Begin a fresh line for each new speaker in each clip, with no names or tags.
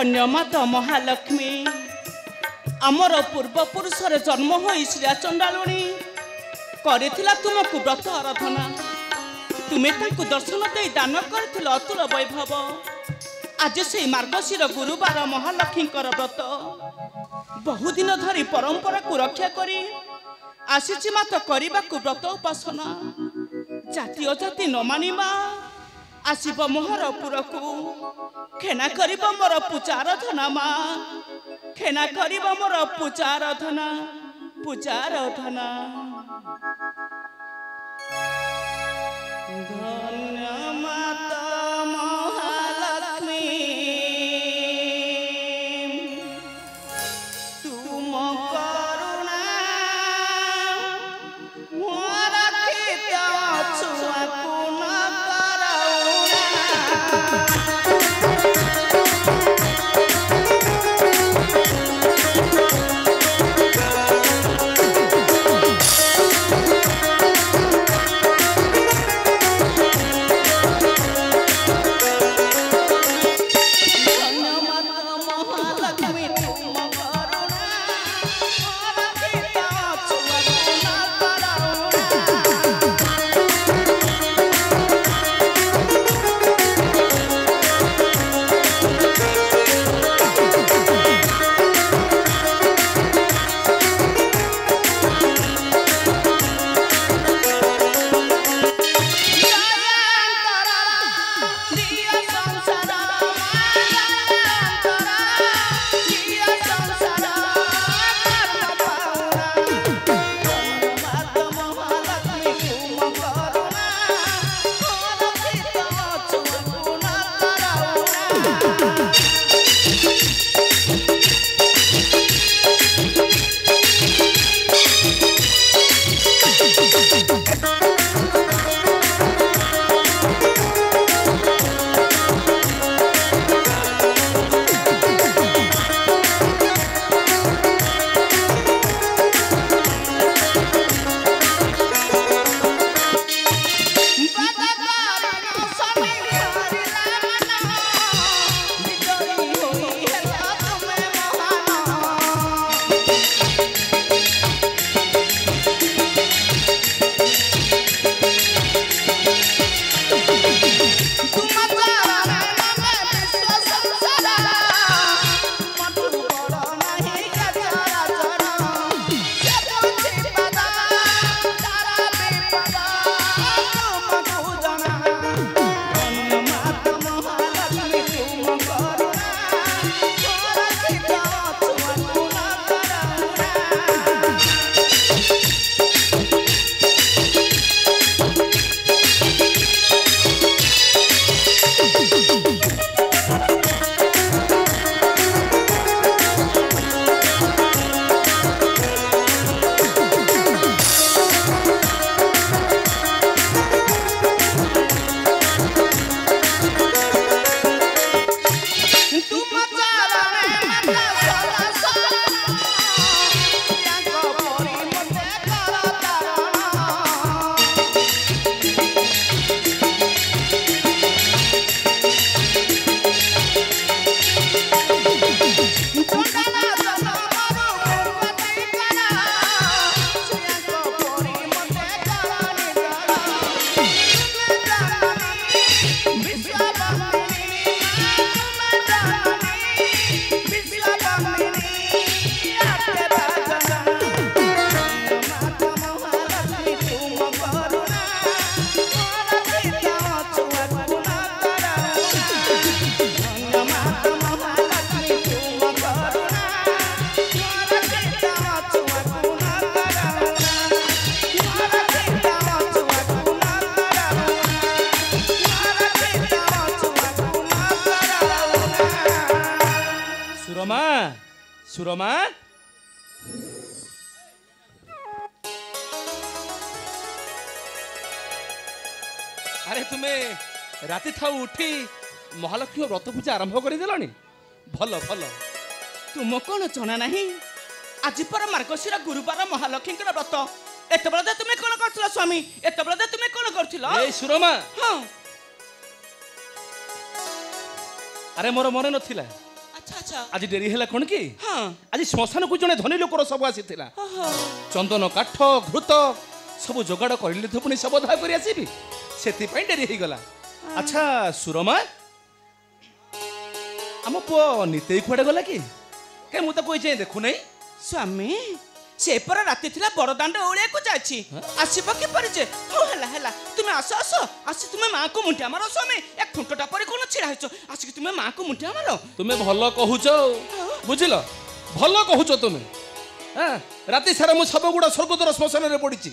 धन्य माता महालक्ष्मी आमर पूर्वपुरुष जन्म हो श्रिया चंडालुणी करथिला तुमको व्रत आराधना तुम्हें दर्शन दे दान कर अतुल वैभव आज से मार्गशीर गुरुवार महालक्ष्मी व्रत बहुदिन धरी परंपरा को रक्षा करी आसी मात करने को व्रत उपासना जाति अजाति न मानिबा आसीब मोहरपुर को खेना करिब मोर पूजाराधना माँ खेना करिब मोर पूजाराधना पूजाराधना धन्य माता महालक्ष्मी तुम करुणा मोर खेत छुआको न
सुरमा अरे तुम्हें राति था उठी महालक्ष्मी व्रत पूजा आरंभ कर देलानी भल भल
तुम कौन जना नहीं आज पर मार्गशीर गुरुवार महालक्ष्मी व्रत एत बड़ा तुम्हें कौन कर स्वामी एत बड़ा तुम्हें कौन कर
सुरमा
हाँ
अरे मोर मन नथिला
अच्छा अच्छा
आज डेरी हैला कोन की
हाँ
आज श्मशान को जने धनी लोकर सब आसीथिला चंदन काठ घृत सब जोगाड़ करले तो पुनी सब धा करी आसीबी सेति पई डेरी हे गला अच्छा सुरमा हम पो निते खुआडे गला कि के मु त कोइ जे देखु नै
स्वामी से पर राति थिला बड़दाण्ड ओळिया को जाछि आसीबो कि परिजे हो हला हला तुमे आसो आसो आसी तुमे मां को मुंठा मारो स्वामी एक ठुंटटा परि कोन छिड़ा हेचो आसी तुमे मां को मुंठा मारो
तुमे भलो कहूचो बुझिलो भलो कहूचो तुमे हां राति सारा मु सब गुडा स्वर्गदर श्मशान रे पडिछि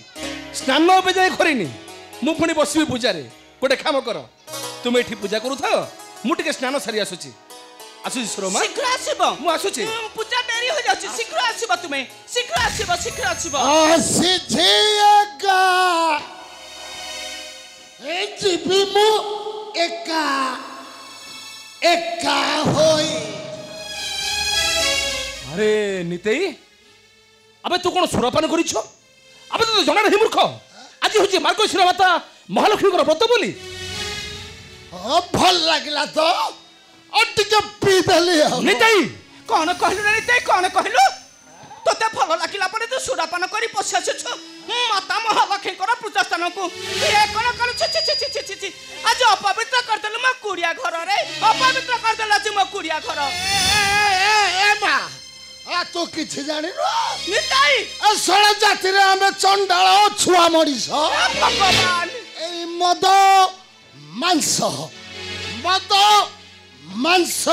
स्नान पे जाय खरिनी मु पुनी बसिबी पूजा रे गोटे काम कर तुमे एठी पूजा करू था मु टिके स्नान सारी आसुछि आसुछि सुरमा
शीघ्र आसीबो
मु आसुछि
पूजा देरी हो जाछि शीघ्र आसीबो तुमे शीघ्र आसीबो
आसी जेगा ए जीवी मु एका एका होई
अरे नितेई अबे तू कोन सुरापान करिछो अबे तो जणा नहीं मूर्ख आज होची मार्गशीर माता महालक्ष्मी को व्रत बोली
भल लागला तो अटिके पी देली
नितेई
कौन कहलु रे ते कौन कहलु तोते फल लागिला परे तू सुरापान करी पछाछ माता महालक्ष्मी कर पूजा स्थान को ए कोन कर छी आज अपवित्र कर देलु म कुड़िया घर रे अपवित्र कर देलु आज म कुड़िया घर
ए मा आ तो किछि जानि रो
निताई
आ सळा जाति रे हमें चंडाळ छुआ मरिस
भगवान
ए मद मांस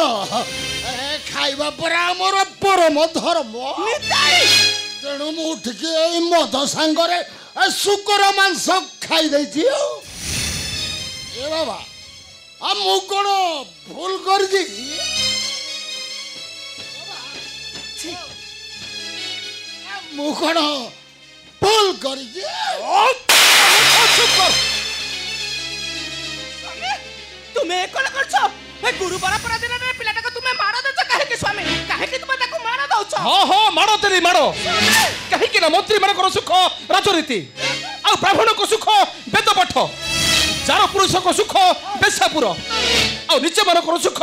खाइबा पर हमर परम धर्म
निताई
तेणु मु उठिके ए मद सांगरे शुकर मांस खाई देछि ए बाबा आ मु कोन भूल करछि मु कोन भूल करछि
तुम्हें कोन करछो ए गुरुवार पर दिन रे पिलाटा को तुम्हें मार दछ काहे के स्वामी काहे के तुम ताको मार दछ
हां हां मारो तेरी मारो कहि कि ना मंत्री मन को सुख राजनीति आ ब्राह्मण को सुख वेद पाठ चार पुरुष को सुख बेसापुर आ निच मन को सुख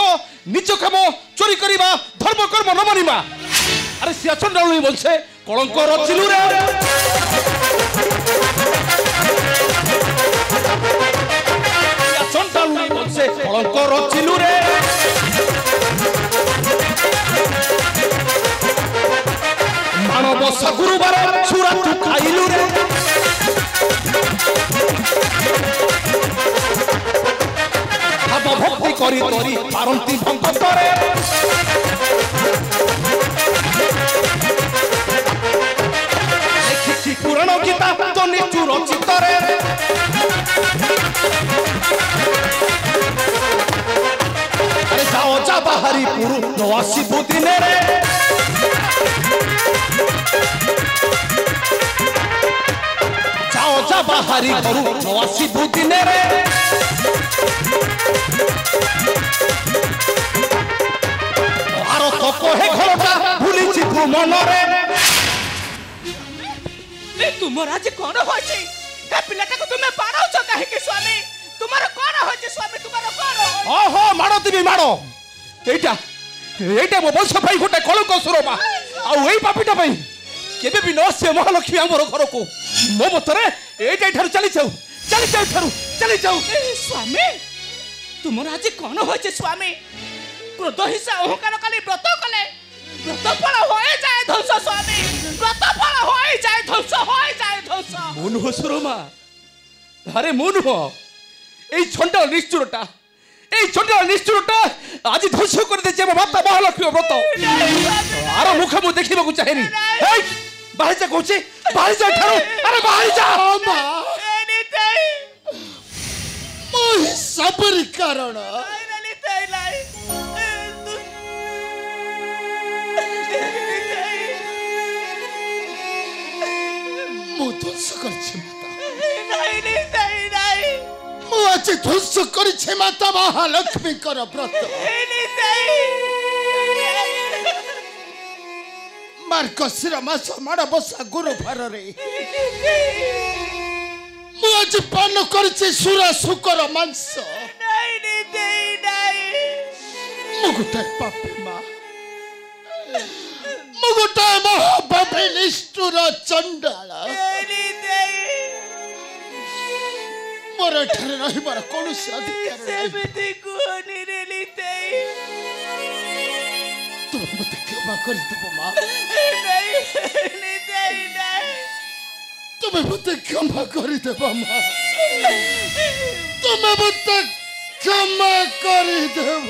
निज काम चोरी करिबा धर्म कर्म न मानिबा अरे सियाचन राउली बोलछे कलंक रचिलु रे सियाचन राउली बोलछे कलंक रचिलु रे मानव गुरुवार छुरा तू खाइलु रे भाव भक्ति करी तोरी पारंती भंग करे लिखिछि पुराण गीता तो निचु रचित रे अरे जाओ जा बाहरी पुरु नवासी बुदिने रे जाओ जा बाहरी पुरु नवासी बुदिने रे भारत कोहे घरटा भूलिछि तू मनरे
ए तुमर आज कोन होछि ए पिलाटा को तुम्हें मारौ छ काहे के स्वामी तुम्हारा कोन होछि स्वामी तुम्हारा कोन
हो हो मारो दिबी मारो एटा एटा मो वंश भाई गोटे कलंक सुरमा आ ओई पापिटा भाई केबे भी न से महालक्ष्मी हमर घर को मो मतरे एटा ठार चली जाऊ
स्वामी तुमर आज कोन होछि स्वामी क्रोध हिंसा अहंकार काली व्रत कले व्रत फल होए जाए ध्वंस स्वामी व्रत फल होए जाए ध्वंस
मुन हो सुरमा अरे मुन हो এই ছন্ডাল নিষ্ঠুরটা আজি ধ্বংস করে দিয়েছে মাতা মহালক্ষ্মী ব্রত আর মুখ মু দেখিବାକୁ চাহেনি এই বাহির যা কହୁଛି বাহির যা ঠারো আরে বাহির যা
মা মোहि সবর কারণ মু ধ্বংস করছি মাতা মু আজ ধ্বংস করছি মাতা মহালক্ষ্মী কর ব্রত মার্গশির মাস মাণবসা গুরুবার রে মু আজ পান করছি সুরা শুকর মাংস মু গোটে পাপী মা ମୁଁ ଗୋଟେ ମହାପାପୀ ନିଷ୍ଠୁର ଚଣ୍ଡାଳ ମୋର ଏଠାରେ ରହିବାର କୌଣସି ଅଧିକାର ନାହିଁ ତୁମେ ମୋତେ କ୍ଷମା କରିଦେବ ମା ତୁମେ ମୋତେ କ୍ଷମା କରିଦେବ ମା ତୁମେ ମୋତେ କ୍ଷମା କରିଦେବ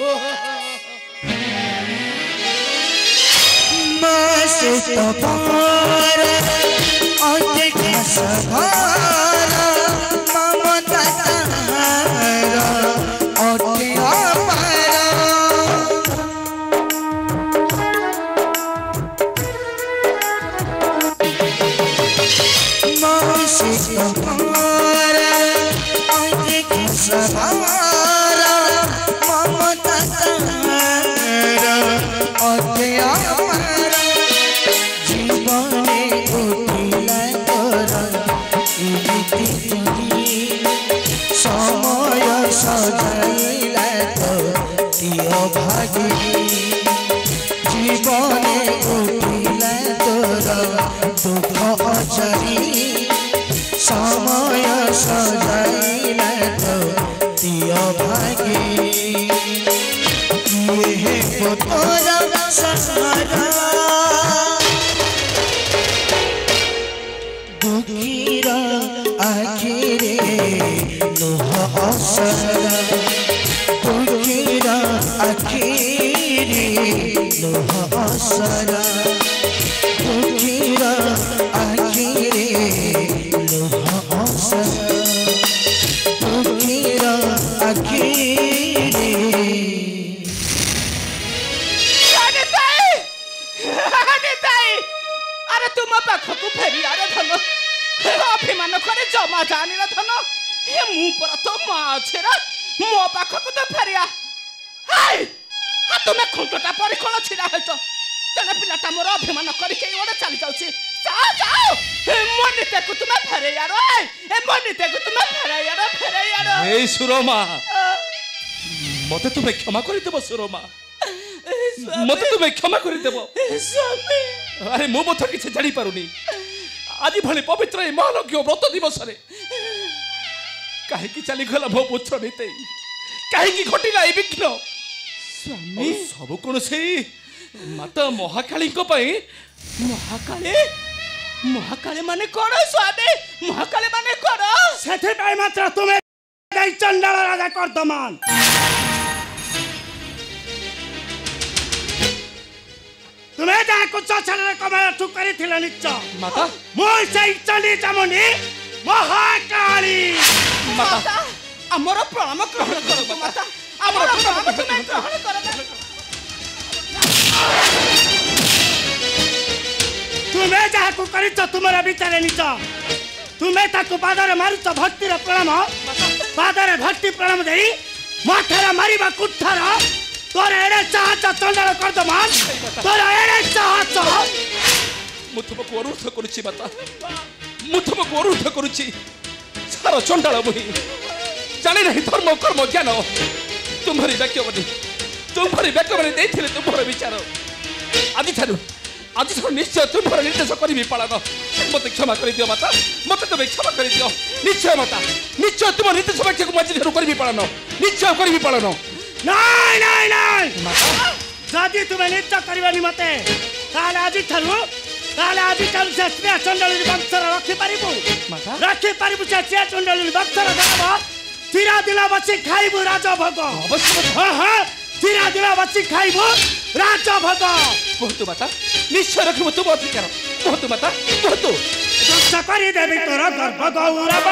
ଅଭିମାନ କରେ ଜମା ଜାଣିଲ ଧନ ଏ ମୁଁ ପରା ତ ମା ଛେରା ମୋ ପାଖକୁ ତ ଫେରିଆ ତୁମେ ଖୁଣ୍ଟଟା ପରି କଣ ଛିଡ଼ା ହେଇଛ ତେଣେ ପିଲାଟା ମୋର ଅଭିମାନ କରିକି ଗୋଟେ ଚାଲି ଯାଉଛି ଯାଅ ଯାଅ ମୋ ନିତେକୁ ତୁମେ ଫେରେଇ ଆଣ ମୋ ନିତେକୁ ତୁମେ ଫେରେଇ ଆଣ
ଏଇ ସୁରମା ମତେ ତୁମେ କ୍ଷମା କରିଦେବ ସୁରମା ମତେ ତୁମେ କ୍ଷମା କରିଦେବ
ସ୍ୱାମୀ
ଆରେ ମୁଁ ମଧ୍ୟ କିଛି ଜାଣିପାରୁନି ଆଜି ଭଳି ପବିତ୍ର ଏ ମହାଲକ୍ଷ୍ୟ ବ୍ରତ ଦିବସରେ କାହିଁକି ଚାଲିଗଲା ମୋ ପୁତ୍ର ନିତେ କାହିଁକି ଘଟିଲା ଏ ବିଘ୍ନ
ସ୍ୱାମୀ
ସବୁ କଣ ସେଇ ମାତା ମହାକାଳୀଙ୍କ ପାଇଁ
ମହାକାଳୀ ମାନେ କଣ ସ୍ୱାମୀ ମହାକାଳୀ ମାନେ କଣ
ସେଥିପାଇଁ ମାତ୍ର ତୁମେ ଚଣ୍ଡାଳ ରାଜା କର୍ଦ୍ଦମାନ ତୁମେ ଯାହାକୁ ଚଛାଳରେ କମାଠୁ କରିଥିଲ ନିଚ
ମାତା
ମୁଁ ସେଇ ଚଣ୍ଡୀ ଚାମୁଣ୍ଡୀ ମହାକାଳୀ
ମାତା ଆମର ପ୍ରଣାମ ଗ୍ରହଣ କର ମାତା ଆମର ପ୍ରଣାମ ତୁମେ ଗ୍ରହଣ କର
ତୁମେ ଯାହାକୁ କରିଛ ତୁମର ବିଚାରେ ନିଚ ତୁମେ ତାକୁ ପାଦରେ ମାରୁଛ ଭକ୍ତିର ପ୍ରଣାମ ପାଦରେ ଭକ୍ତି ପ୍ରଣାମ ଦେଇ ମଠରେ ମାରିବା କୁଠାର ତୋର ଏଡ଼େ ଚାହାଚ ଚଣ୍ଡାଳ କର୍ଦ୍ଦମାନ ତୋର ଏଡ଼େ ଚାହାଚ
ମୁଁ ତୁମକୁ ଅନୁରୋଧ କରୁଛି ମାତା ମୁଁ ତୁମକୁ ଅନୁରୋଧ କରୁଛି ସାର ଚଣ୍ଡାଳ ମୁହିଁ ଜାଣି ନାହିଁ ଧର୍ମ କର୍ମ ଜ୍ଞାନ ତୁମ୍ଭରି ବାକ୍ୟମାନେ ଦେଇଥିଲେ ତୁମ୍ଭର ବିଚାର ଆଜିଠାରୁ ନିଶ୍ଚୟ ତୁମ୍ଭର ନିର୍ଦ୍ଦେଶ କରିବି ପାଳନ ମତେ କ୍ଷମା କରିଦିଅ ମାତା ମତେ ତୁମେ କ୍ଷମା କରିଦିଅ ନିଶ୍ଚୟ ମାତା ନିଶ୍ଚୟ ତୁମ ନିର୍ଦ୍ଦେଶ ବାକ୍ୟକୁ ମୁଁ ଆଜିଠାରୁ କରିବି ପାଳନ ନିଶ୍ଚୟ କରିବି ପାଳନ
ନାଇଁ ନାଇଁ ନାଇଁ ଯଦି ତୁମେ ନିଶ୍ଚୟ କରିବନି ମତେ ତାହେଲେ ଆଜିଠାରୁ ସେ ଶ୍ରେୟ ଚଣ୍ଡଳୀ ବଂଶର ରଖିପାରିବୁ ସେ ଶ୍ରେୟ ଚଣ୍ଡଳୀ ବଂଶର ଦାନବ ଚିରା ଦିନ ବସି ଖାଇବୁ ରାଜଭୋଗ ଚିରା ଦିନ ବସି ଖାଇବୁ ରାଜଭୋଗ
କୁହନ୍ତୁ ମାତା ନିଶ୍ଚୟ ରଖିବୁ ତୁମ ଅଧିକାର କୁହନ୍ତୁ ମାତା କୁହନ୍ତୁ
ଧ୍ୱଂସ କରିଦେବି ତୋର ଗର୍ଭ ଗୌରବ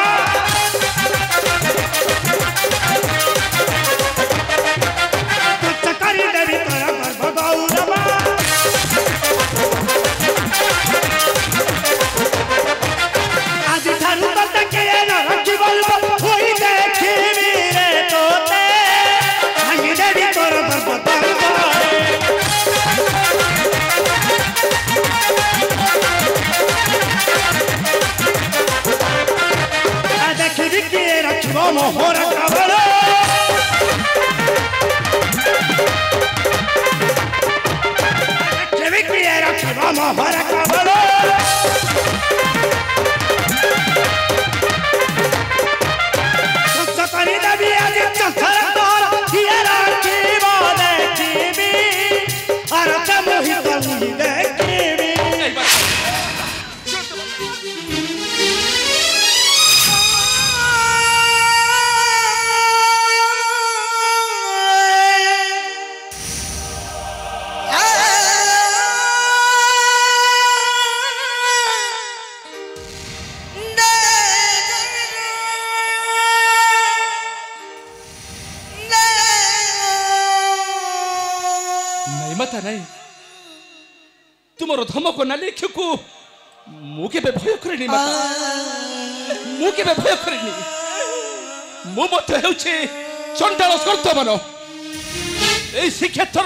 ଧ୍ୱଂସ କରିଦେବି ତୋର ଗର୍ଭ ଗୌରବ ଆଜିଠାରୁ ତୋତେ କେହି ନ ରଖିବ ହୋଇ ଦେଖିବି ରେ ତୋତେ ଭାଙ୍ଗିଦେବି ତୋର ଗର୍ଭ ଦେଖିବି କିଏ ରଖିବ ମୋହ मोहर कमल सकरी देवी आज चंचल तोर हिया राखी देखी और मोहि कमी देखी
माता नहीं तुमर धमक ना लेखियो मु केबे भय करेनी माता मु केबे भय करेनी मु मत हेउछि चंडाल स्कर्तमान ए श्रीक्षेत्र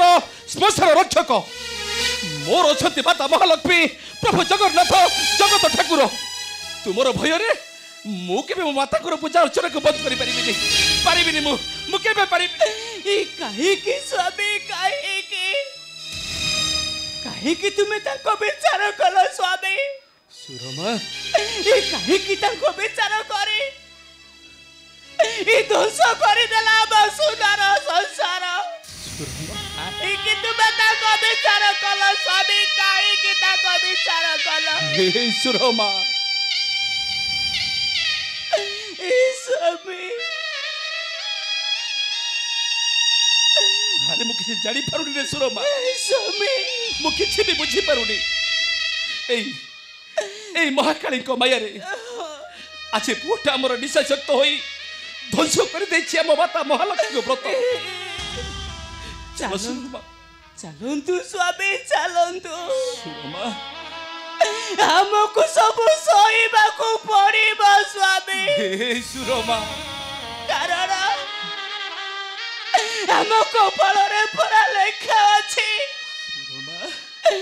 श्मशान रक्षक मोर अछंती माता महालक्ष्मी प्रभु जगन्नाथ जगत ठाकुर तुमर भय रे मु केबे मो माता को पूजा अर्चना को बंद करि परिबिनी मु केबे परिबि
ई काहे की स्वामी काहे की तुम्हें ताको विचार कलो स्वामी
सुरमा
ई काहे की ताको विचार करे ई दोष करे देला सुंदर संसार काहे की तुम्हें ताको विचार कलो स्वामी काहे की ताको विचार कलो
हे सुरमा
ई स्वामी
अरे मु किसी जानी पारुनी रे सुरमा
स्वामी
मु किसी भी बुझी पारुनी ए महाकाली को माया रे आज पुटा हमर निशा शक्त होई ध्वंस कर देछि हम माता महालक्ष्मी को व्रत
चलंतु स्वामी चलंतु
सुरमा
हमको सब सहीबा को पड़िबा स्वामी
हे सुरमा
कारण हम कपाल रे परा लेखा अछि
सुरमा
ई